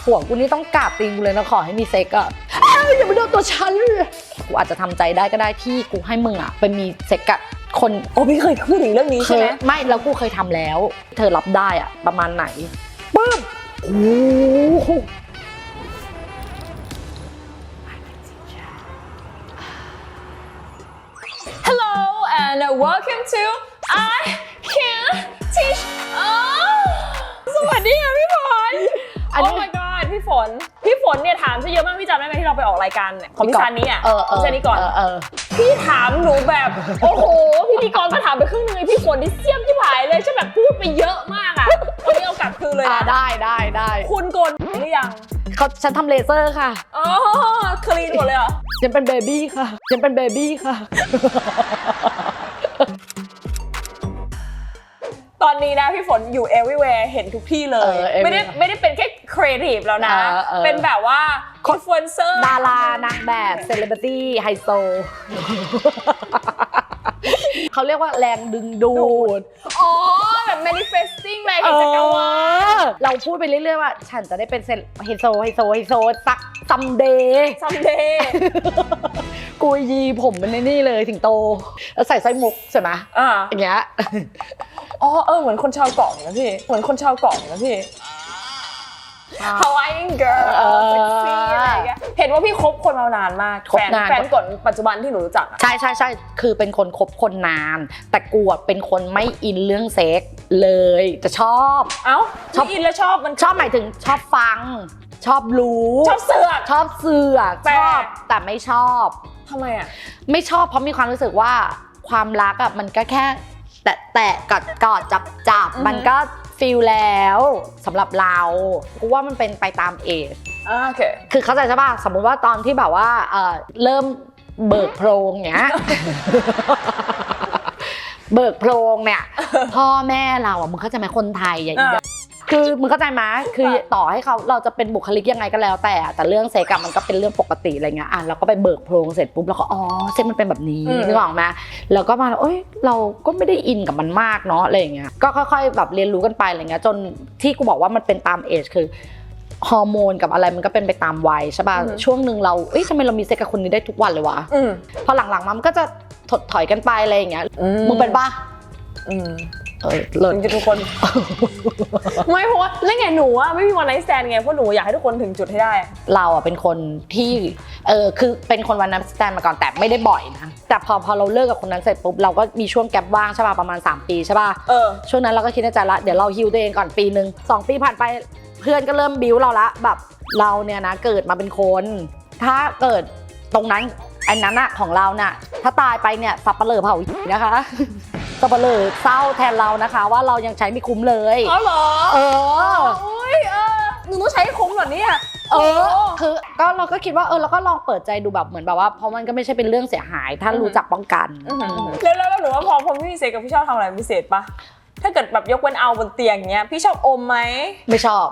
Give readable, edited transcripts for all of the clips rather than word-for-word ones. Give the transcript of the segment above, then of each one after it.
ผัวกูนี่ต้องกราบตีนกูเลยนะขอให้มีเซ็กอะอย่ามาโดนตัวฉันกูอาจจะทำใจได้ก็ได้ที่กูให้มึงอะไปมีเซ็กกับคนพี่เคยพูดถึงเรื่องนี้ใช่ไหมไม่แล้วกูเคยทำแล้วเธอรับได้อะประมาณไหนปึ๊บโอ้โหHello and welcome to I Can Teach สวัสดีค่ะพี่ฝน Oh my god พี่ฝนเนี่ยถามซะเยอะมากพี่จำได้ไหมที่เราไปออกรายการของพี่ซานี้อ่ะพี่ซานี้ก่อนพี่ถามหนูแบบโอ้โหพิธีกรก็ถามไปครึ่งนึงไอ้พี่ฝนนี่เสี้ยมที่ผายเลยฉันแบบพูดไปเยอะมากอ่ะวันนี้เอากลับคืนเลยนะได้คุณโกนหรือยังฉันทำเลเซอร์ค่ะอ๋อคลีนหมดเลยเหรอยังเป็นเบบี้ค่ะตอนนี้นะพี่ฝนอยู่ everywhere เห็นทุกที่เลยไม่ได้เป็นแค่ creative แล้วนะเป็นแบบว่า influencer ดารานางแบบเซเลบริตี้ไฮโซเขาเรียกว่าแรงดึงดูดอ๋อแบบ manifesting แรงแห่งจักรวาลเราพูดไปเรื่อยๆว่าฉันจะได้เป็นไฮโซสักซัมเดย์ กูยีผมเป็นนี่เลยถึงโตแล้วใส่สร้อยมุกใช่ไหมอย่างเงี้ยเหมือนคนชาวเกาะนะพี่Hawaiian girl เซ็กซี่อะไรอย่างเงี้ยเห็นว่าพี่คบคนมานานมากแฟนก่อนปัจจุบันที่หนูรู้จักใช่คือเป็นคนคบคนนานแต่กูเป็นคนไม่อินเรื่องเซ็กเลยจะชอบชอบอินแล้วชอบมันชอบหมายถึงชอบฟังชอบรู้ชอบเสือกชอบแต่ไม่ชอบทำไมอ่ะไม่ชอบเพราะมีความรู้สึกว่าความรักอ่ะมันก็แค่แตะกอดจับมันก็ฟีลแล้วสำหรับเรากูว่ามันเป็นไปตามเอจโอเคคือเข้าใจใช่ป่ะสมมุติว่าตอนที่แบบว่าเริ่มเบิกโพรงเนี้ย เบิกโพรงเนี่ยพ่อแม่เราอ่ะมึงเข้าใจไหมคนไทยอย่างนี้คือมึงเข้าใจไหมคือต่อให้เราจะเป็นบุคลิกยังไงก็แล้วแต่เรื่องเซ็กมันก็เป็นเรื่องปกติอะไรเงี้ยเราก็ไปเบิกโพรงเสร็จปุ๊บแล้วก็เซ็กมันเป็นแบบนี้นึกออกไหมแล้วก็มาเราก็ไม่ได้อินกับมันมากเนาะอะไรเงี้ยก็ค่อยๆแบบเรียนรู้กันไปอะไรเงี้ยจนที่กูบอกว่ามันเป็นตามเอจคือฮอร์โมนกับอะไรมันก็เป็นไปตามวัยใช่ป่ะช่วงนึงเราทำไมเรามีเซ็กกับคนนี้ได้ทุกวันเลยวะพอหลังๆมันก็จะถดถอยกันไปอะไรอย่างเงี้ยมึงเป็นป่ะเลิศทุกคนไม่เพราะว่าเรื่องไงหนูอะไม่มีวันไนท์สแตนไงเพราะหนูอยากให้ทุกคนถึงจุดให้ได้เราอะเป็นคนที่คือเป็นคนวันไนท์สแตนมาก่อนแต่ไม่ได้บ่อยนะแต่พอเราเลิกกับคนนั้นเสร็จปุ๊บเราก็มีช่วงแกปว่างใช่ป่ะประมาณ3ปีใช่ป่ะช่วงนั้นเราก็คิดในใจละเดี๋ยวเราฮิลตัวเองก่อนปีนึง2ปีผ่านไปเพื่อนก็เริ่มบิ้วเราละแบบเราเนี่ยนะเกิดมาเป็นคนถ้าเกิดตรงนั้นอันนั้นอะของเราเนี่ยถ้าตายไปเนี่ยสับปะเลอเผานะคะสับปะเลอเศร้าแทนเรานะคะว่าเรายังใช้ไม่คุ้มเลยเหรอหนูต้องใช้คุ้มเหรอเนี่ยคือก็เราก็คิดว่าเราก็ลองเปิดใจดูแบบเหมือนแบบว่าเพราะมันก็ไม่ใช่เป็นเรื่องเสียหายถ้ารู้จักป้องกันแล้วหนูว่าพอพี่เสกกับพี่ชอบทำอะไรพิเศษปะถ้าเกิดแบบยกเว้นเอาบนเตียงเงี้ยพี่ชอบอมไหมไม่ชอบ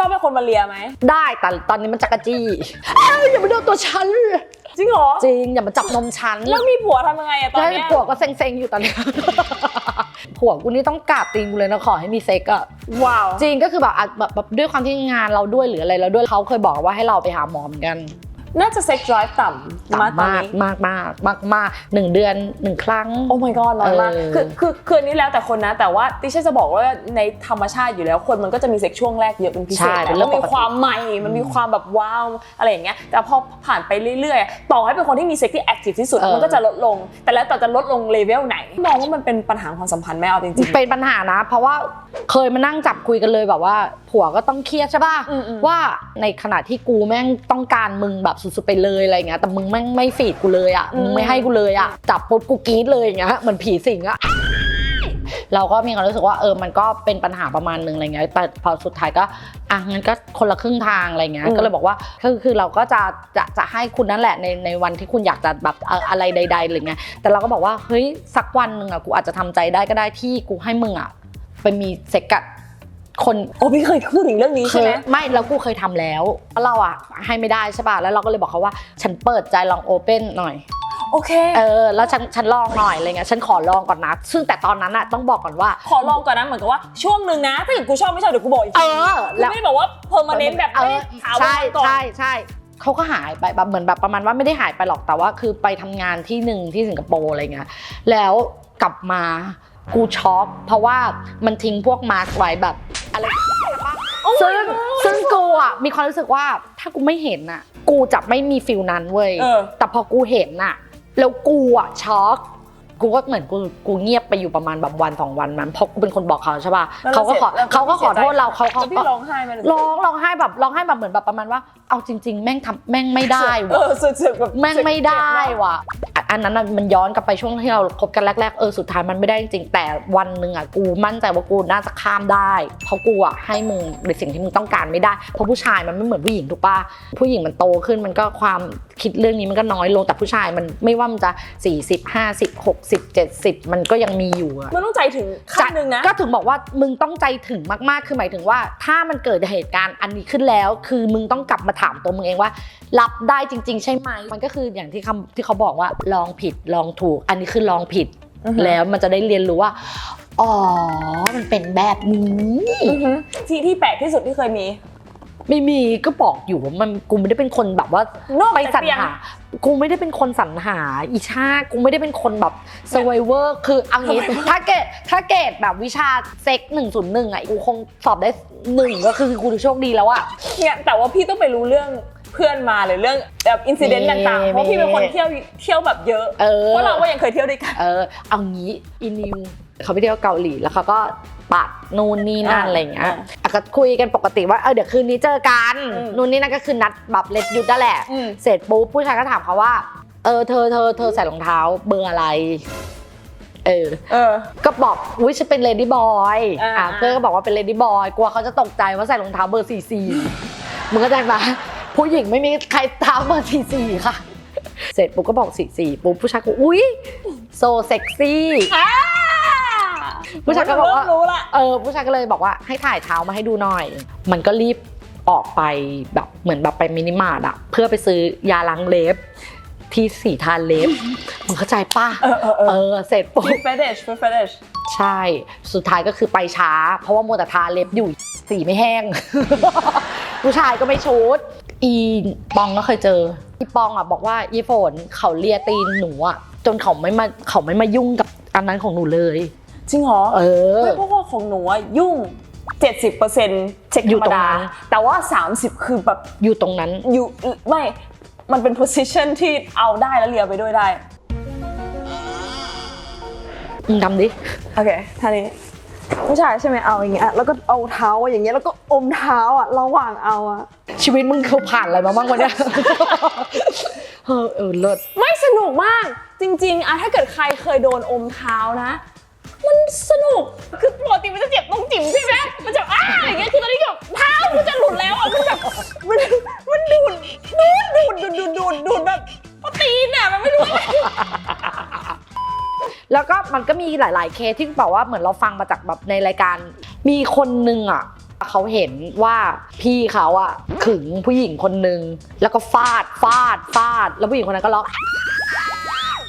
เป็นคนมาเลียไหมได้แต่ตอนนี้มันจักรจี้อย่ามาโดนตัวฉันจริงเหรอจริงอย่ามาจับนมฉันแล้วมีผัวทำยังไงอะตอนนี้ผัวก็เซ็งๆอยู่ตอนนี้ผัวกูนี่ต้องกราบตีนกูเลยนะขอให้มีเซ็กอะว้าวจริงก็คือแบบด้วยความที่งานเราด้วยหรืออะไรเราด้วยเขาเคยบอกว่าให้เราไปหาหมอเหมือนกันน่าจะเซ็กซ์ไดรฟ์ต่ำมาก1 เดือน1 ครั้งโอ้ my god น้อยมากคือนี้แล้วแต่คนนะแต่ว่าติช่จะบอกว่าในธรรมชาติอยู่แล้วคนมันก็จะมีเซ็กช่วงแรกเยอะเป็นพิเศษแล้วมีความใหม่มันมีความแบบว้าวอะไรอย่างเงี้ยแต่พอผ่านไปเรื่อยๆต่อให้เป็นคนที่มีเซ็กที่แอคทีฟที่สุดมันก็จะลดลงแต่แล้วแต่จะลดลงเลเวลไหนมองว่ามันเป็นปัญหาความสัมพันธ์ไหมเอาจริงๆเป็นปัญหานะเพราะว่าเคยมานั่งจับคุยกันเลยแบบว่าผัวก็ต้องเครียดใช่ป่ะว่าในขณะที่กูแม่งต้องการมึงแบบสุดๆไปเลยอะไรเงี้ยแต่มึงแม่งไม่ฟีดกูเลยอ่ะมึงไม่ให้กูเลยอ่ะจับปุ๊บกูกรี๊ดเลยอย่างเงี้ยเหมือนผีสิงอ่ะเราก็มีความรู้สึกว่ามันก็เป็นปัญหาประมาณนึงอะไรเงี้ยแต่พอสุดท้ายก็งั้นก็คนละครึ่งทางอะไรเงี้ยก็เลยบอกว่าคือเราก็จะให้คุณนั่นแหละในวันที่คุณอยากจะแบบอะไรใดๆอะไรเงี้ยแต่เราก็บอกว่าเฮ้ยสักวันนึงอ่ะกูอาจจะทำใจได้ก็ได้ที่กูให้มึงอ่ะไปมีเซ็กกับคนพี่เคยพูดถึงเรื่องนี้ใช่ไหมไม่แล้วกูเคยทำแล้วเราอ่ะให้ไม่ได้ใช่ป่ะแล้วเราก็เลยบอกเขาว่าฉันเปิดใจลองโอเพ่นหน่อย โอเคแล้วฉันลองหน่อยอะไรเงี้ยฉันขอลองก่อนนะซึ่งแต่ตอนนั้นอะต้องบอกก่อนว่าขอลองก่อนนะเหมือนกับว่าช่วงนึงนะถ้าเกิดกูชอบไม่ชอบเดี๋ยวกูบอกอีกทีแล้วไม่ได้บอกว่าเพอร์มาเนนต์แบบไม่ถาวรก่อนใช่เขาก็หายไปแบบเหมือนแบบประมาณว่าไม่ได้หายไปหรอกแต่ว่าคือไปทำงานที่หนึ่งที่สิงคโปร์อะไรเงี้ยแล้วกลับมากูช็อกเพราะว่ามันทิ้งพวกมาร์กไว้แบบอะไรซึ่งกูอ่ะมีความรู้สึกว่าถ้ากูไม่เห็นอ่ะกูจะไม่มีฟิลนั้นเว้ยแต่พอกูเห็นอ่ะแล้วกูอ่ะช็อกกูก็เหมือนกูเงียบไปอยู่ประมาณแบบวัน2 วันมันเพราะกูเป็นคนบอกเขาใช่ป่ะเขาก็ขอโทษเราเขาก็ร้องไห้ไหมร้องไห้แบบเหมือนแบบประมาณว่าเอาจริงๆแม่งไม่ได้ว่ะแม่งไม่ได้ว่ะอันนั้นมันย้อนกลับไปช่วงที่เราคบกันแรกๆสุดท้ายมันไม่ได้จริงๆแต่วันนึงอ่ะกูมั่นใจว่ากูน่าจะข้ามได้เพราะกูอ่ะให้มึงในสิ่งที่มึงต้องการไม่ได้เพราะผู้ชายมันไม่เหมือนผู้หญิงถูกป่ะผู้หญิงมันโตขึ้นมันก็ความคิดเรื่องนี้มันก็น้อยลงแต่ผู้ชายมันไม่ว่ามันจะ40 50 60 70มันก็ยังมีอยู่อ่ะมันต้องใจถึงขั้นนึงนะก็ถึงบอกว่ามึงต้องใจถึงมากๆคือหมายถึงว่าถ้ามันเกิดเหตุการณ์อันนี้ขึ้นแล้วคือมึงต้องกลับมาถามตัวมึงเองว่ารับได้จริงๆใช่ไหมมันก็คืออย่างที่เขาบอกว่าลองผิดลองถูกอันนี้คือลองผิดแล้วมันจะได้เรียนรู้ว่าอ๋อมันเป็นแบบนี้ที่แปลกที่สุดที่เคยมีไม่มีก็บอกอยู่ว่ามันกูไม่ได้เป็นคนแบบว่าไปสรรหากูไม่ได้เป็นคนสรรหาอีชากูไม่ได้เป็นคนแบบ survivor คือเอางี้ถ้าเกรดแบบวิชาเซ็ก101อ่ะกูคงสอบได้1ก็คือกูโชคดีแล้วอะเนี่ยแต่ว่าพี่ต้องไปรู้เรื่องเพื่อนมาหรือเรื่องแบบอินซิเดนต์ต่างๆเพราะพี่เป็นคนเที่ยวแบบเยอะเพราะเราก็ยังเคยเที่ยวด้วยกันเอางี้อีนิวเขาไปเที่ยวเกาหลีแล้วเขาก็ปัดนู่นนี่นั่นอะไรเงี้ยก็คุยกันปกติว่าเดี๋ยวคืนนี้เจอกันนู่นนี่นั่นก็คือนัดแบบเล็ดยุดนั่นแหละเสร็จปุ๊บผู้ชายก็ถามเขาว่าเธอใส่รองเท้าเบอร์อะไรก็บอกอุ้ยฉันเป็นเลดี้บอยเพื่อนก็บอกว่าเป็นเลดี้บอยกลัวเขาจะตกใจว่าใส่รองเท้าเบอร์44มึงเข้าใจปะผู้หญิงไม่มีใครเท้าเบอร์44ค่ะเสร็จปุ๊บก็บอก44ปุ๊บผู้ชายก็อุ้ยโซเซ็กซี่ผู้ชายก็บอกว่าผู้ชายก็เลยบอกว่าให้ถ่ายเท้ามาให้ดูหน่อยมันก็รีบออกไปแบบเหมือนแบบไปมินิมาร์ทอะเพื่อไปซื้อยาล้างเล็บที่สีทาเล็บมึงเข้าใจป่ะเสร็จปุ๊บFetish ใช่สุดท้ายก็คือไปช้าเพราะว่ามัวแต่ทาเล็บอยู่สีไม่แห้ง ผู้ชายก็ไม่ชุดอีปองก็เคยเจออีปองอ่ะบอกว่าอีฝนเขาเลียตีนหนูอ่ะจนเขาไม่มายุ่งกับอันนั้นของหนูเลยจริงเหรอเพราะว่าของหนูยุ่ง 70%เช็คธรรมดาแต่ว่า30คือแบบอยู่ตรงนั้นอยู่ไม่มันเป็น position ที่เอาได้แล้วเลียไปด้วยได้ทำดิโอเคท่านี้ผู้ชายใช่ไหมเอาอย่างเงี้ยแล้วก็เอาเท้าอย่างเงี้ยแล้วก็อมเท้าอ่ะระหว่างเอาอ่ะชีวิตมึงเขาผ่านอะไรมาบ้างวะเนี่ยเลิศไม่สนุกมากจริงๆอะถ้าเกิดใครเคยโดนอมเท้านะมันสนุกคือปกติมันจะเจ็บตรงจิ๋มใช่ไหมมันจะอย่างเงี้ยคือตอนนี้แบบเท้ามันจะหลุดแล้วอ่ะมันแบบมันดูดแบบตีนอ่ะมันไม่รู้แล้วก็มันก็มีหลายๆเคสที่บอกว่าเหมือนเราฟังมาจากแบบในรายการมีคนนึงอ่ะเขาเห็นว่าพี่เขาอ่ะขึงผู้หญิงคนนึงแล้วก็ฟาดแล้วผู้หญิงคนนั้นก็ร้อง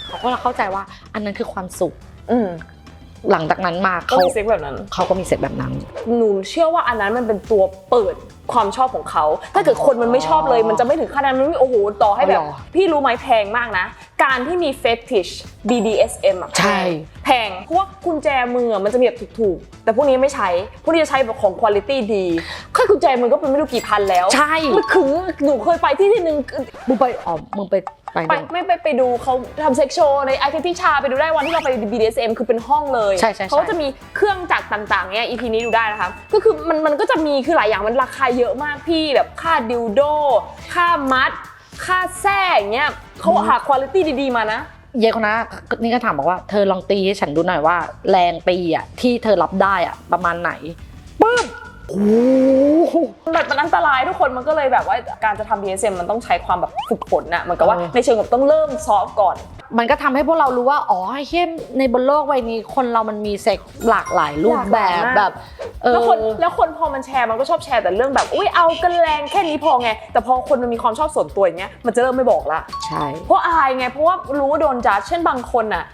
เขาก็เข้าใจว่าอันนั้นคือความสุขหลังจากนั้นมาเขามีเซ็กแบบนั้นเขาก็มีเซ็กแบบนั้นหนูเชื่อว่าอันนั้นมันเป็นตัวเปิดความชอบของเขาถ้าเกิดคนมันไม่ชอบเลยมันจะไม่ถึงขั้นนั้นมันไม่โอ้โหต่อให้แบบพี่รู้ไหมแพงมากนะการที่มี fetish BDSM อ่ะใช่แพงเพราะว่ากุญแจมือมันจะมีแบบถูกๆแต่พวกนี้ไม่ใช้พวกนี้จะใช้แบบของ quality ดีแค่กุญแจมือก็เป็นไม่รู้กี่พันแล้วใช่มันขึงหนูเคยไปที่นึงมึงไปไปดูเขาทำเซ็กโชว์ในไอคที่ชาไปดูได้วันที่เราไป BDSM คือเป็นห้องเลยเขาจะมีเครื่องจักรต่างๆเนี้ย EP นี้ดูได้นะคะก็คือมันก็จะมีคือหลายอย่างมันราคาเยอะมากพี่แบบค่าดิวโดค่ามัดค่าแส้อย่างเงี้ยเขาหาคุณภาพดีๆมานะเยคนนะนี่ก็ถามบอกว่าเธอลองตีให้ฉันดูหน่อยว่าแรงตีอ่ะที่เธอรับได้อ่ะประมาณไหนปึ๊บโอ้แบบมันอันตรายทุกคนมันก็เลยแบบว่าการจะทำ BDSM มันต้องใช้ความแบบฝึกฝนน่ะเหมือนกับว่าในเชิงแบบต้องเริ่มซอฟต์ก่อนมันก็ทำให้พวกเรารู้ว่าอ๋อเฮ้ยในบนโลกใบนี้คนเรามันมีเซ็กหลากหลายรูปแบบ แล้วคนพอมันแชร์มันก็ชอบแชร์แต่เรื่องแบบอุ้ยเอากันแรงแค่นี้พอไงแต่พอคนมันมีความชอบส่วนตัวอย่างเงี้ยมันจะเริ่มไม่บอกละใช่เพราะอายไงเพราะว่ารู้ว่าโดนจัดเช่นบางคนอ่ะ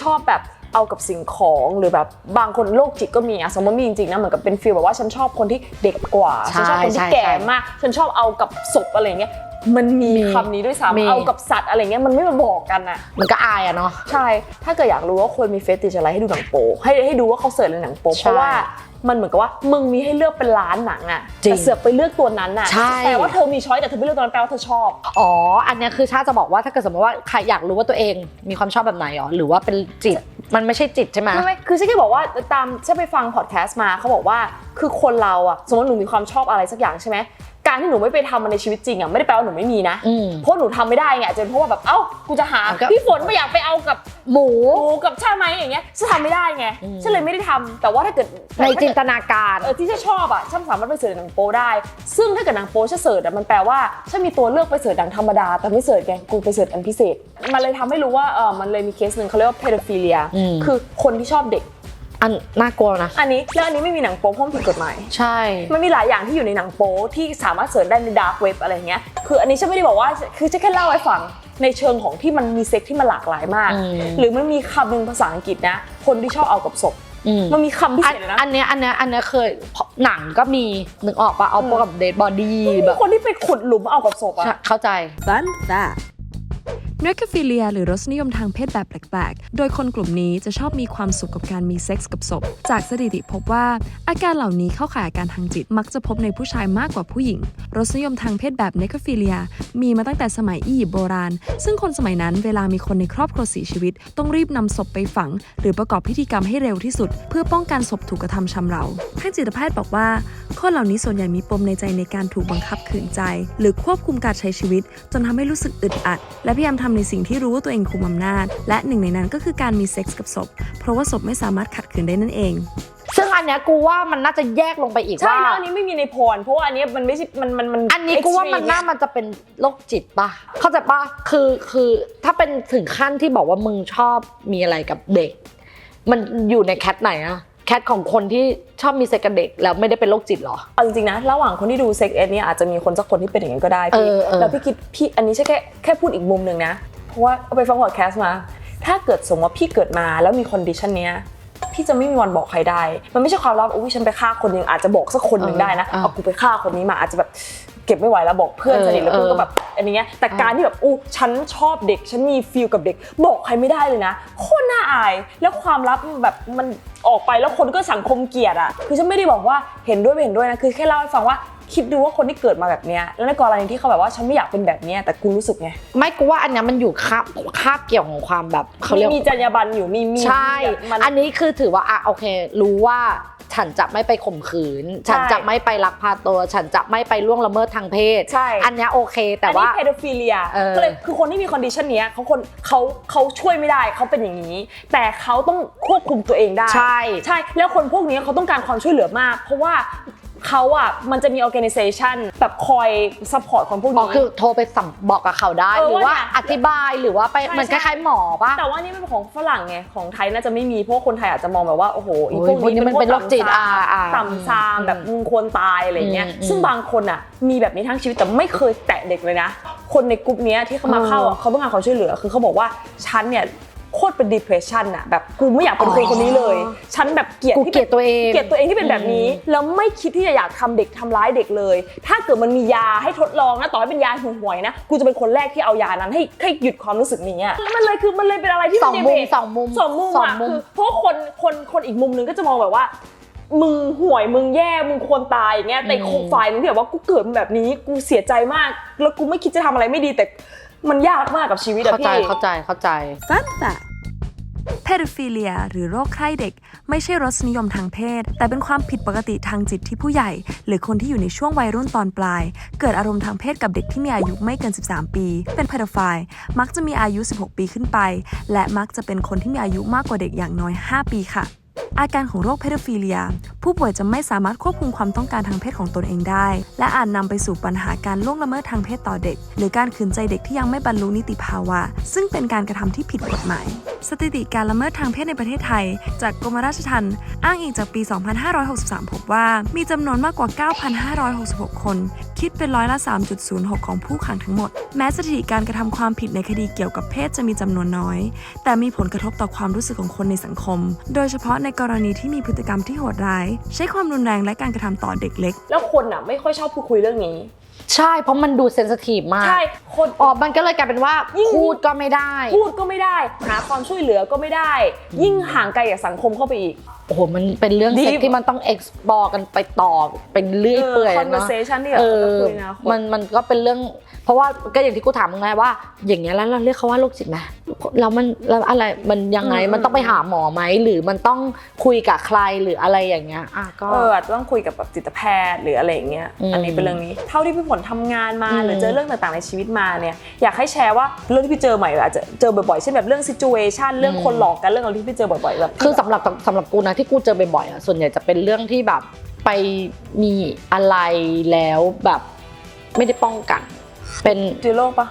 ชอบแบบเอากับสิ่งของหรือแบบบางคนโรคจิตก็มีสมมติมีจริงๆนะเหมือนกับเป็นฟีลแบบว่าฉันชอบคนที่เด็กกว่าฉันชอบคนที่แก่มากฉันชอบเอากับศพอะไรเงี้ยมันมีคำนี้ด้วยซ้ำเอากับสัตว์อะไรเงี้ยมันไม่มาบอกกันอ่ะมันก็อายเนาะใช่ถ้าเกิดอยากรู้ว่าคนมีเฟติชอะไรให้ดูหนังโป๊ให้ดูว่าเขาเสิร์ชในหนังโป๊เพราะว่ามันเหมือนกับว่ามึงมีให้เลือกเป็นล้านหนังอ่ะแต่เสือกไปเลือกตัวนั้นอ่ะแต่ว่าเธอมีช้อยแต่เธอไม่เลือกตัวนั้นแปลว่าเธอชอบอ๋ออันนี้คือชาจะบอกว่าถ้าเกิดสมมติว่าใครอยากรู้ว่าตัวเองมีความชอบแบบไหนหรือว่าเป็นจิตมันไม่ใช่จิตใช่ไหมไม่คือฉันแค่บอกว่าตามฉันไปฟังพอดแคสต์มาเขาบอกว่าคือคนเราอ่ะสมมติหนูมีความชอบอะไรสักอย่างใช่ไหมการที่หนูไม่ไปทำมันในชีวิตจริงอ่ะไม่ได้แปลว่าหนูไม่มีนะเพราะหนูทำไม่ได้ไงอาจจะเพราะว่าแบบกูจะหาพี่ฝนไม่อยากไปเอากับหมูกับชาไหมอย่างเงี้ยฉันทำไม่ได้ไงฉันเลยไม่ได้ทำแต่ว่าถ้าเกิดในจินตนาการที่ฉันชอบอ่ะฉันสามารถไปเสิร์ชหนังโป๊ได้ซึ่งถ้าเกิดหนังโป๊ฉันเสิร์ชมันแปลว่าฉันมีตัวเลือกไปเสิร์ชหนังธรรมดาแต่ไม่เสิร์ชไงกูไปเสิร์ชอันพิเศษมันเลยทำให้รู้ว่ามันเลยมีเคสนึงเขาเรียกว่า pedophilia คือคนที่ชอบเด็กอันน่ากลัวนะอันนี้แล้วอันนี้ไม่มีหนังโป๊เพราะผิดกฎหมายใช่มันมีหลายอย่างที่อยู่ในหนังโป๊ที่สามารถเสิร์ชได้ในดาร์กเว็บอะไรเงี้ยคืออันนี้ฉันไม่ได้บอกว่าคือฉันแค่เล่าให้ฟังในเชิงของที่มันมีเซ็กที่มันหลากหลายมากหรือมันมีคำหนึ่งภาษาอังกฤษนะคนที่ชอบเอากับศพมันมีคำพิเศษเลยนะอันเนี้ยเคยหนังก็มีนึกออกปะเอาพวกกับเดดบอดี้แบบคนที่ไปขุดหลุมเอากับศพอะเข้าใจ Fun factเนคฟิเลียหรือรสนิยมทางเพศแบบแปลกๆโดยคนกลุ่มนี้จะชอบมีความสุขกับการมีเซ็กส์กับศพจากสถิติพบว่าอาการเหล่านี้เข้าข่ายอาการทางจิตมักจะพบในผู้ชายมากกว่าผู้หญิงรสนิยมทางเพศแบบเนคฟิเลียมีมาตั้งแต่สมัยอียิปต์โบราณซึ่งคนสมัยนั้นเวลามีคนในครอบครัวเสียชีวิตต้องรีบนำศพไปฝังหรือประกอบพิธีกรรมให้เร็วที่สุดเพื่อป้องกันศพถูกกระทำชำเราทางจิตแพทย์บอกว่าคนเหล่านี้ส่วนใหญ่มีปมในใจในการถูกบังคับขืนใจหรือควบคุมการใช้ชีวิตจนทำให้รู้สึกอึดอัดและพยายามทำในสิ่งที่รู้ว่าตัวเองคุมอำนาจและหนึ่งในนั้นก็คือการมีเซ็กส์กับศพเพราะว่าศพไม่สามารถขัดขืนได้นั่นเองซึ่งอันเนี้ยกูว่ามันน่าจะแยกลงไปอีกว่าใช่แล้วอันนี้ไม่มีในพรเพราะว่าอันนี้มันไม่ใช่มันอันนี้กูว่ามันจะเป็นโรคจิตป่ะเข้าใจป่ะคือถ้าเป็นถึงขั้นที่บอกว่ามึงชอบมีอะไรกับเด็กมันอยู่ในแคทไหนอะแคทของคนที่ชอบมีเซ็กกับเด็กแล้วไม่ได้เป็นโรคจิตหรอเอาจริงๆนะระหว่างคนที่ดูเซ็กเอ็ดเนี่ยอาจจะมีคนสักคนที่เป็นอย่างนั้นก็ได้พี่แล้วพี่คิดพี่อันนี้ใช่แค่พูดอีกมุมนึงนะเพราะว่าเอาไปฟังพอดแคสต์มาถ้าเกิดสมมติว่าพี่เกิดมาแล้วมีคอนดิชันเนี้ยพี่จะไม่มีวันบอกใครได้มันไม่ใช่ความลับฉันไปฆ่าคนนึงอาจจะบอกสักคนนึงได้นะเอากูไปฆ่าคนนี้มาอาจจะแบบเก็บไม่ไหวแล้วบอกเพื่อนสนิทแล้วเพื่อนก็แบบอันนี้แต่การที่แบบฉันชอบเด็กฉันมีฟีลกับเด็กบอกใครไม่ได้เลยนะโคตรน่าอายแล้วความลับแบบมันออกไปแล้วคนก็สังคมเกลียดอ่ะคือฉันไม่ได้บอกว่าเห็นด้วยไม่เห็นด้วยนะคือแค่เล่าให้ฟังว่าคิดดูว่าคนที่เกิดมาแบบเนี้ยแล้วในกรณีที่เขาแบบว่าฉันไม่อยากเป็นแบบเนี้ยแต่กูรู้สึกไงไม่กูว่าอันนี้มันอยู่คาบเกี่ยวของความแบบเขาเรียกมีจรรยาบรรณอยู่มีใช่อันนี้คือถือว่าโอเครู้ว่าฉันจะไม่ไปข่มขืนฉันจะไม่ไปลักพาตัวฉันจะไม่ไปล่วงละเมิดทางเพศใช่อันนี้โอเคแต่ว่าอันนี้ pedophilia ก็เลยคือคนที่มีคอนดิชันเนี้ยเขาช่วยไม่ได้เขาเป็นอย่างนี้แต่เขาต้องควบคุมตัวเองได้ใช่แล้วคนพวกนี้เขาต้องการความช่วยเหลือมากเพราะว่าเขามันจะมี organization แบบคอย support คนพวกนี้คือโทรไปบอกกับเขาได้หรือว่าอธิบายหรือว่าไปมันคล้ายๆหมอป่ะแต่ว่านี่เป็นของฝรั่งไงของไทยน่าจะไม่มีเพราะคนไทยอาจจะมองแบบว่าโอ้โหอีพวกนี้มันเป็นโรคจิตต่ำซามแบบมึงควรตายอะไรเงี้ยซึ่งบางคนมีแบบนี้ทั้งชีวิตแต่ไม่เคยแตะเด็กเลยนะคนในกลุ่มนี้ที่เขามาเข้าเขาต้องการความช่วยเหลือคือเขาบอกว่าฉันเนี่ยโคตรเป็น depression อะแบบกูไม่อยากเป็นคนนี้เลยฉันแบบเกลียดตัวเองที่เป็นแบบนี้แล้วไม่คิดที่จะอยากทำเด็กทำร้ายเด็กเลยถ้าเกิดมันมียาให้ทดลองนะต่อให้เป็นยาห่วยๆนะกูจะเป็นคนแรกที่เอายานั้นให้หยุดความรู้สึกนี้อะมันเลยเป็นอะไรที่สองมุมคือเพราะคนอีกมุมนึงก็จะมองแบบว่ามึงห่วยมึงแย่มึงควรตายอย่างเงี้ยแต่ฝ่ายนึงที่แบบว่ากูเกิดมาแบบนี้กูเสียใจมากแล้วกูไม่คิดจะทำอะไรไม่ดีแต่มันยากมากกับชีวิตอะพี่เข้าใจFun fact pedophilia หรือโรคใคร่เด็กไม่ใช่รสนิยมทางเพศแต่เป็นความผิดปกติทางจิตที่ผู้ใหญ่หรือคนที่อยู่ในช่วงวัยรุ่นตอนปลายเกิดอารมณ์ทางเพศกับเด็กที่มีอายุไม่เกิน13ปีเป็น pedophile มักจะมีอายุ16ปีขึ้นไปและมักจะเป็นคนที่มีอายุมากกว่าเด็กอย่างน้อย5ปีค่ะอาการของโรค pedophilia ผู้ป่วยจะไม่สามารถควบคุมความต้องการทางเพศของตนเองได้และอาจนำไปสู่ปัญหาการล่วงละเมิดทางเพศต่อเด็กหรือการขืนใจเด็กที่ยังไม่บรรลุนิติภาวะซึ่งเป็นการกระทำที่ผิดกฎหมายสถิติการละเมิดทางเพศในประเทศไทยจากกรมราชทัณฑ์อ้างอิงจากปี 2563 พบว่ามีจำนวนมากกว่า 9,566 คนคิดเป็นร้อยละ 3.06 ของผู้ขังทั้งหมดแม้สถิติการกระทำความผิดในคดีเกี่ยวกับเพศจะมีจำนวนน้อยแต่มีผลกระทบต่อความรู้สึกของคนในสังคมโดยเฉพาะในกรณีที่มีพฤติกรรมที่โหดร้ายใช้ความรุนแรงและการกระทำต่อเด็กเล็กแล้วคนอ่ะไม่ค่อยชอบพูดคุยเรื่องนี้ใช่เพราะมันดูเซนซิทีฟมากใช่คนมันก็เลยกลายเป็นว่าพูดก็ไม่ได้หาความช่วยเหลือก็ไม่ได้ยิ่งห่างไกลจากสังคมเข้าไปอีกโอ้โหมันเป็นเรื่องเซ็กที่มันต้อง explore กันไปต่อเป็นเรื่อยเปื่อยเนาะ conversation ที่เราจะคุยนะมันก็เป็นเรื่องเพราะว่าก็อย่างที่กูถามมึงไงว่าอย่างเงี้ยแล้วเราเรียกเขาว่าโรคจิตไหมแล้วแล้วอะไรมันยังไงมันต้องไปหาหมอไหมหรือมันต้องคุยกับใครหรืออะไรอย่างเงี้ยก็ต้องคุยกับแบบจิตแพทย์หรืออะไรอย่างเงี้ยอันนี้เป็นเรื่องนี้เท่าที่พี่ฝนทำงานมาหรือเจอเรื่องต่างๆในชีวิตมาเนี่ยอยากให้แชร์ว่าเรื่องที่พี่เจอใหม่อาจจะเจอบ่อยๆเช่นแบบเรื่อง situation เรื่องคนหลอกกันเรื่องอะไรที่พี่เจอบ่อยๆแบบคือสำหรับกูนะที่กูเจอบ่อยๆส่วนใหญ่จะเป็นเรื่องที่แบบไปมีอะไรแล้วแบบไม่ได้ป้องกันเป็นติดโรคปะ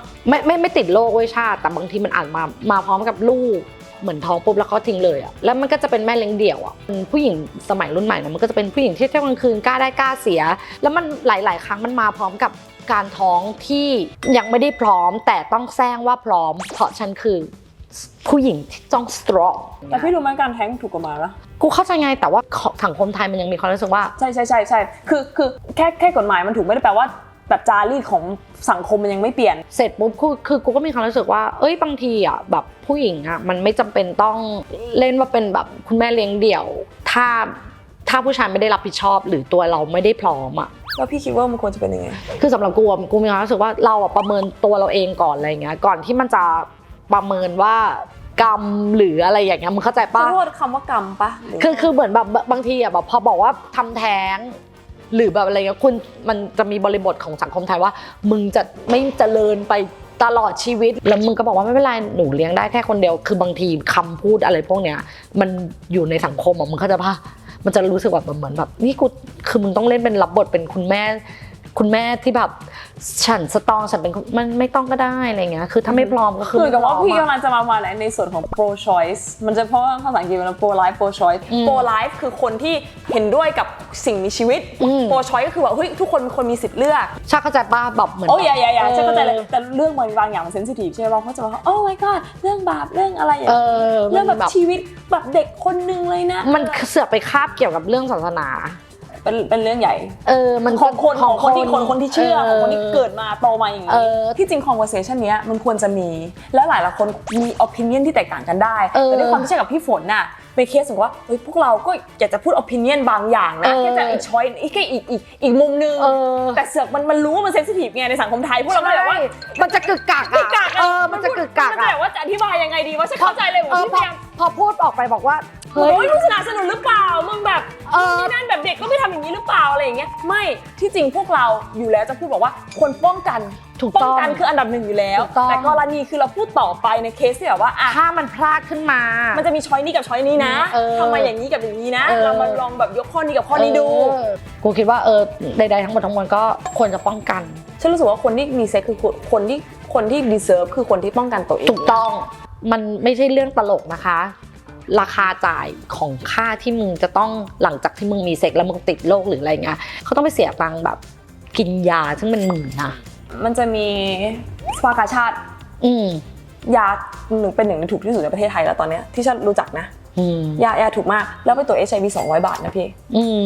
ไม่ติดโรคเว้ยชาติแต่บางทีมันอาจมาพร้อมกับลูกเหมือนท้องปุ๊บแล้วเขาทิ้งเลยอะแล้วมันก็จะเป็นแม่เลี้ยงเดี่ยวอะผู้หญิงสมัยรุ่นใหม่นะมันก็จะเป็นผู้หญิงที่เที่ยวกลางคืนกล้าได้กล้าเสียแล้วมันหลายๆครั้งมันมาพร้อมกับการท้องที่ยังไม่ได้พร้อมแต่ต้องแซงว่าพร้อมเพราะฉันคือผู้หญิงที่ต้องสตรองแต่พี่รู้ไหมการแท้งถูกกฎหมายปะกูเข้าใจไงแต่ว่าสังคมไทยมันยังมีความรู้สึกว่าใช่คือแค่กฎหมายมันถูกไม่ได้แปลว่าแบบจารีตของสังคมมันยังไม่เปลี่ยนเสร็จปุ๊บคือกูก็มีความรู้สึกว่าบางทีอ่ะแบบผู้หญิงอ่ะมันไม่จำเป็นต้องเล่นว่าเป็นแบบคุณแม่เลี้ยงเดี่ยวถ้าผู้ชายไม่ได้รับผิดชอบหรือตัวเราไม่ได้พร้อมอ่ะแล้วพี่คิดว่ามันควรจะเป็นยังไงคือสำหรับกูมีความรู้สึกว่าเราอ่ะประเมินตัวเราเองก่อนอะไรเงี้ยก่อนที่มันจะประเมินว่ากรรมหรืออะไรอย่างเงี้ยมึงเข้าใจป่ะโทษคำว่ากรรมป่ะคือเหมือนแบบบางทีอ่ะแบบพอบอกว่าทำแท้งหรือแบบอะไรเงี้ยคุณมันจะมีบริบทของสังคมไทยว่ามึงจะไม่เจริญไปตลอดชีวิตแล้วมึงก็บอกว่าไม่เป็นไรหนูเลี้ยงได้แค่คนเดียวคือบางทีคำพูดอะไรพวกเนี้ยมันอยู่ในสังคมอ่ะมึงเข้าใจป่ะมันจะรู้สึกแบบเหมือนแบบนี่กูคือมึงต้องเล่นเป็นรับบทเป็นคุณแม่ที่แบบฉันสตรองฉันเป็นมันไม่ต้องก็ได้อะไรเงี้ยคือถ้าไม่พร้อมก็คือแต่ว่าพี่กำลังจะมาในส่วนของ pro choice มันจะเพราะว่าภาษาอังกฤษมัน pro life pro choice pro life คือคนที่เห็นด้วยกับสิ่งมีชีวิต pro choice ก็คือว่าเฮ้ยทุกคนเป็นคนมีสิทธิ์เลือกชาเข้าใจป่ะแบบเหมือนโอ้ยอย่าฉันเข้าใจเลยแต่เรื่องบางอย่างมันเซนซิทีฟใช่ไหมเราก็จะว่าโอ้ my god เรื่องบาปเรื่องอะไรอย่างเรื่องแบบชีวิตแบบเด็กคนนึงเลยนะมันเสือกไปคาบเกี่ยวกับเรื่องศาสนาเป็นเรื่องใหญ่มันของคนที่เชื่อของคนที่เกิดมาโตมาอย่างนี้ที่จริง conversation เนี้ยมันควรจะมีแล้วหลายคนมี opinion ที่แตกต่างกันได้แต่ด้วยความที่ใช่กับพี่ฝนน่ะเป็นเคสถึงว่าเฮ้ยพวกเราก็อยากจะพูด opinion บางอย่างนะแค่จะอีก choice แค่อีกมุมนึงแต่เสือกมันรู้ว่ามัน sensitive ไงในสังคมไทยพวกเราก็เลยว่ามันจะกึกกักมันจะกึกกักแต่ว่าจะอธิบายยังไงดีว่าฉันเข้าใจเลยว่าที่พอพูดออกไปบอกว่าเฮ้ยมึงสนับสนุนหรือเปล่ามึงแบบที่นั่นแบบเด็กก็ไม่ทำอย่างนี้หรือเปล่าอะไรอย่างเงี้ยไม่ที่จริงพวกเราอยู่แล้วจะพูดบอกว่าควรป้องกันคืออันดับหนึ่งอยู่แล้วแต่กรณีคือเราพูดต่อไปในเคสที่แบบว่าถ้ามันพลาดขึ้นมามันจะมีช้อยนี้กับช้อยนี้นะทำไมอย่างนี้กับอย่างนี้นะเรามาลองแบบยกข้อนี้กับข้อนี้ดูกูคิดว่าใดๆทั้งหมดทั้งมวลก็ควรจะป้องกันฉันรู้สึกว่าคนที่มีเซ็กคือคนที่ deserve คือคนที่ป้องกันตัวเองถูกต้องมันไม่ใช่เรื่องตลกนะคะราคาจ่ายของค่าที่มึงจะต้องหลังจากที่มึงมีเซ็กแล้วมึงติดโรคหรืออะไรเงี้ยเขาต้องไปเสียตังค์แบบกินยาซึ่งเป็นหมื่นนะมันจะมีสภากาชาติยาเป็นหนึ่งในถูกที่สุดในประเทศไทยแล้วตอนนี้ที่ฉันรู้จักนะยาถูกมากแล้วไปตรวจ HIV 200 บาทนะพี่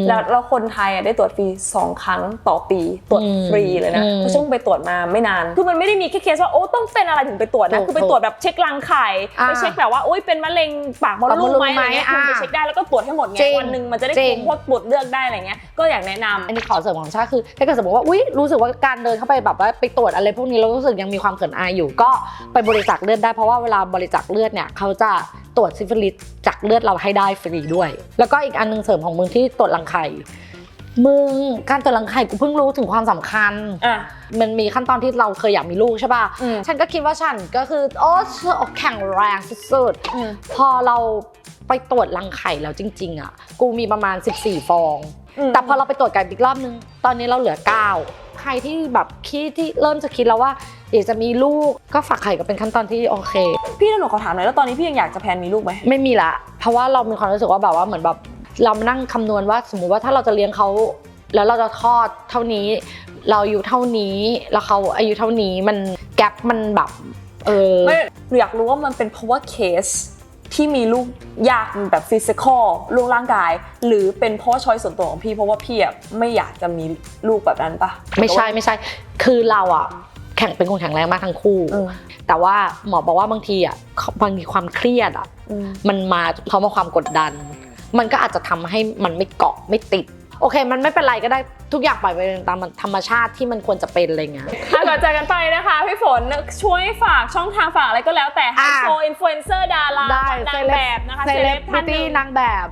แล้วคนไทยได้ตรวจฟรี2 ครั้งต่อปีตรวจฟรีเลยนะเพราะฉันไปตรวจมาไม่นานคือมันไม่ได้มีแค่เคสว่าโอ้ต้องเป็นอะไรถึงไปตรวจนะคือไปตรวจแบบเช็ครังไข่ไปเช็คแบบว่าโอ้ยเป็นมะเร็งปากมดลูกไหมอะไรเงี้ยคุณไปเช็คได้แล้วก็ตรวจให้หมดไงวันนึงมันจะได้คุ้มพวกตรวจเลือกได้อะไรเงี้ยก็อยากแนะนำอันนี้ขอเสริมของชาคือถ้าเกิดสมมติว่าอุ๊ยรู้สึกว่าการเดินเข้าไปแบบว่าไปตรวจอะไรพวกนี้เรารู้สึกยังมีความเขินอายอยู่ก็ไปบริจาคเลือดได้เพราะว่าเวลาบริจาคเลือดเนี่ยเขาจะตรวจซิฟิลิสจากเลือดเราให้ได้ฟรีด้วยแล้วก็อีกอันนึงเสริมของมึงที่ตรวจรังไข่มึงการตรวจรังไข่กูเพิ่งรู้ถึงความสำคัญมันมีขั้นตอนที่เราเคยอยากมีลูกใช่ป่ะฉันก็คิดว่าฉันก็คือแข็งแรงสุดๆพอเรา ไปตรวจรังไข่แล้วจริงๆอ่ะกูมีประมาณ14ฟองแต่พอเราไปตรวจกันอีกรอบนึงตอนนี้เราเหลือ9ใครที่แบบคิดที่เริ่มจะคิดแล้วว่าเดี๋ยวจะมีลูกก็ฝากไข่ก็เป็นขั้นตอนที่โอเคพี่หนูขอถามหน่อยแล้วตอนนี้พี่ยังอยากจะแพลนมีลูกไหมไม่มีละเพราะว่าเรามีความรู้สึกว่าแบบว่าเหมือนแบบเรามานั่งคำนวณว่าสมมุติว่าถ้าเราจะเลี้ยงเขาแล้วเราจะคลอดเท่านี้เราอายุเท่านี้แล้วเขาอายุเท่านี้มันแกปมันแบบไม่หนูอยากรู้ว่ามันเป็นเพราะว่าเคสที่มีลูกยากแบบฟิสิกอลลูกร่างกายหรือเป็นเพราะช้อยส่วนตัวของพี่เพราะว่าพี่ไม่อยากจะมีลูกแบบนั้นปะไม่ใช่คือเราเป็นคนแข็งแรงมากทั้งคู่แต่ว่าหมอบอกว่าบางทีความเครียดมันมาเพราะความกดดันมันก็อาจจะทำให้มันไม่เกาะไม่ติดโอเคมันไม่เป็นไรก็ได้ทุกอย่างปล่อยไปตามธรรมชาติที่มันควรจะเป็นอะไรเงี้ยก่อนจากกันไปนะคะพี่ฝนช่วยฝากช่องทางฝากอะไรก็แล้วแต่ให้โชว์อินฟลูเอนเซอร์ดารานางแบบนะคะเซเลบท่านนึงนางแบบ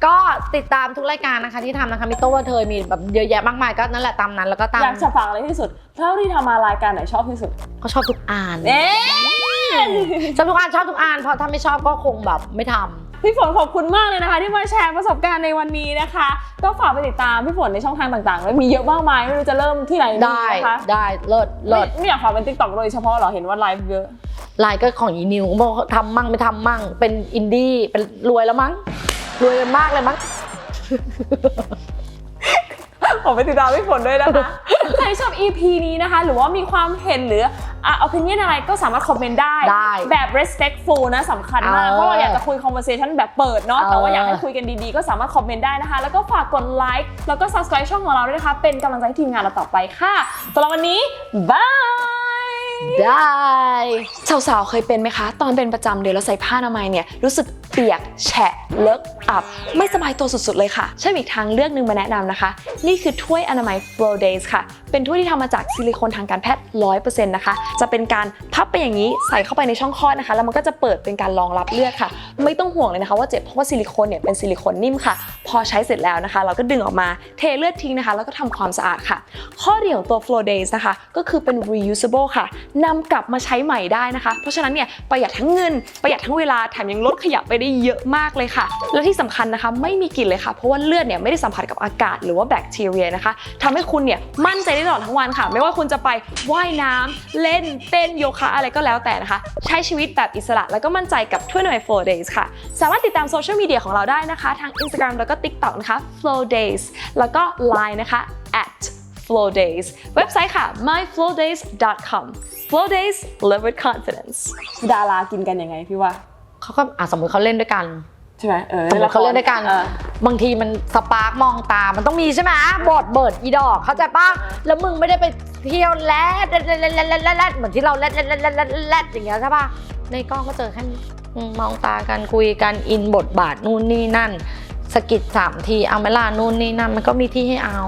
ก็ติดตามทุกรายการนะคะที่ทำนะคะมีโต้ว่าเธอมีแบบเยอะแยะมากมายก็นั่นแหละตามนั้นแล้วก็ตามอยากจะฝากอะไรที่สุดเท่าที่ทำมารายการไหนชอบที่สุดก็ชอบทุกอ่านชอบทุกอ่านเพราะถ้าไม่ชอบก็คงแบบไม่ทำพี่ฝนขอบคุณมากเลยนะคะที่มาแชร์ประสบการณ์ในวันนี้นะคะก็ฝากไปติดตามพี่ฝนในช่องทางต่างๆแล้วมีเยอะมากมายไม่รู้จะเริ่มที่ไหนดีนะคะได้เลิศไม่อยากฝากเป็น TikTok โดยเฉพาะหรอเห็นว่าไลฟ์เยอะไลฟ์ก็ของอีนิวบอกทำมั่งไม่ทำมั่งเป็นอินดี้เป็นรวยแล้วมั้งรวยกันมากเลยมั้งขอไปติดตามพี่ฝนด้วยนะคะใครชอบ EP นี้นะคะหรือว่ามีความเห็นหรือopinion อะไรก็สามารถคอมเมนต์ได้แบบ respectful นะสำคัญมากเพราะเราอยากจะคุย conversation แบบเปิดเนาะแต่ว่าอยากให้คุยกันดีๆก็สามารถคอมเมนต์ได้นะคะแล้วก็ฝากกดไลค์แล้วก็ subscribe ช่องของเราด้วยนะคะเป็นกำลังใจให้ทีมงานเราต่อไปค่ะสำหรับวันนี้บายได้สาวๆเคยเป็นไหมคะตอนเป็นประจำเดือนแล้วใส่ผ้าอนามัยเนี่ยรู้สึกเปียกแฉะเลอะอับไม่สบายตัวสุดๆเลยค่ะใช่อีกทางเลือกนึงมาแนะนำนะคะนี่คือถ้วยอนามัย Flow Days ค่ะเป็นถ้วยที่ทำมาจากซิลิโคนทางการแพทย์ 100% นะคะจะเป็นการพับไปอย่างนี้ใส่เข้าไปในช่องคลอดนะคะแล้วมันก็จะเปิดเป็นการรองรับเลือดค่ะไม่ต้องห่วงเลยนะคะว่าเจ็บเพราะว่าซิลิโคนเนี่ยเป็นซิลิโคนนิ่มค่ะพอใช้เสร็จแล้วนะคะเราก็ดึงออกมาเทเลือดทิ้งนะคะแล้วก็ทำความสะอาดค่ะข้อดีของตัว Flow Days นะคะก็คือเป็น reusable ค่ะนำกลับมาใช้ใหม่ได้นะคะเพราะฉะนั้นเนี่ยประหยัดทั้งเงินประหยัดทั้งเวลาแถมยังลดขยะไปได้เยอะมากเลยค่ะและที่สำคัญนะคะไม่มีกลิ่นเลยค่ะเพราะว่าเลือดเนี่ยไม่ได้สัมผัสกับอากาศหรือว่าแบคทีเรียนะคะทำให้คุณเนี่ยมั่นใจได้ตลอดทั้งวันค่ะไม่ว่าคุณจะไปว่ายน้ำเล่นเต้นโยคะอะไรก็แล้วแต่นะคะใช้ชีวิตแบบอิสระแล้วก็มั่นใจกับถ้วยอนามัย Flow Days ค่ะสามารถติดตามโซเชียลมีเดียของเราได้นะคะทาง Instagram แล้วก็ TikTok นะคะ Flow Days แล้วก็ Line นะคะ @Flow Days เว็บไซต์ค่ะ myflowdays.com Flow Days live with confidence ดารากินกันยังไงพี่ว่าเขาก็สมมติเขาเล่นด้วยกันใช่ไหมสมมติเขาเล่นด้วยกันบางทีมันสปาร์กมองตามันต้องมีใช่ไหมบอดเบิร์ดอีดอกเข้าใจป่ะแล้วมึงไม่ได้ไปเที่ยวแลดเหมือนที่เราแลดอย่างเงี้ยใช่ป่ะในกล้องก็เจอแค่มองตากันคุยกันอินบทบาทนู่นนี่นั่นสกิด3 ทีเอาเวลานู่นนี่นั่นมันก็มีที่ให้เอา